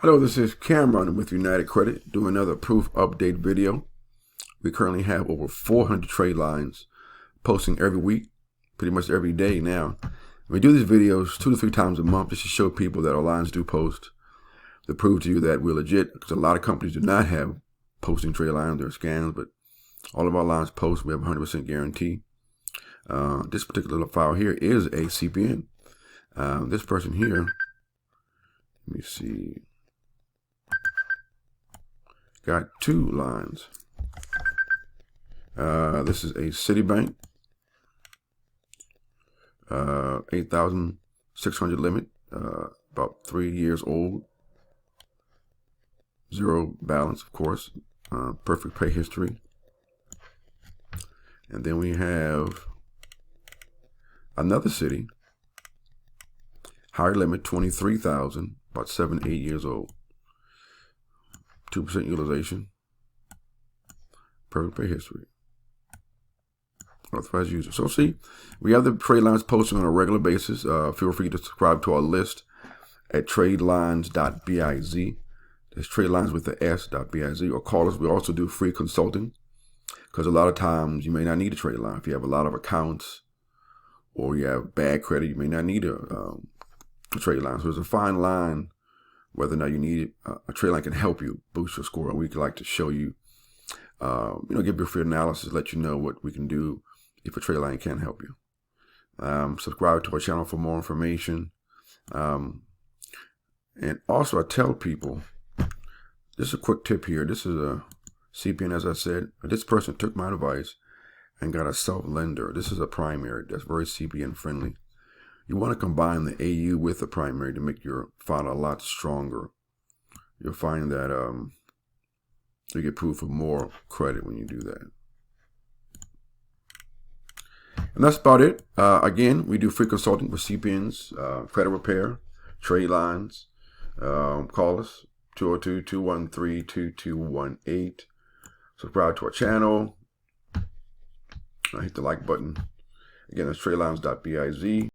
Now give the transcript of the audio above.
Hello, this is Cameron with United Credit doing another proof update video. We currently have over 400 trade lines posting every week, pretty much every day now. We do these videos 2 to 3 times a month just to show people that our lines do post, to prove to you that we're legit, because a lot of companies do not have posting trade lines. They're scams, but all of our lines post. We have 100% guarantee. This particular file here is a CPN. This person here, let me see, got 2 lines. This is a Citibank, 8,600 limit, about 3 years old, 0 balance, of course, perfect pay history. And then we have another city, higher limit, 23,000, about 7, 8 years old, 2% utilization, perfect pay history, authorized user. So see, we have the trade lines posting on a regular basis. Feel free to subscribe to our list at tradelines.biz. That's tradelines with the S.biz, or call us. We also do free consulting, because a lot of times you may not need a trade line. If you have a lot of accounts or you have bad credit, you may not need a trade line. So there's a fine line whether or not you need it. A trade line can help you boost your score. We could like to show you, give you a free analysis, let you know what we can do if a trade line can help you. Subscribe to our channel for more information. And also I tell people, just a quick tip here. This is a CPN, as I said. This person took my advice and got a self-lender. This is a primary that's very CPN friendly. You want to combine the AU with the primary to make your file a lot stronger. You'll find that you get approved for more credit when you do that. And that's about it. Again, we do free consulting for CPNs, credit repair, trade lines. Call us, 202-213-2218. Subscribe to our channel. Hit the like button. Again, that's tradelines.biz.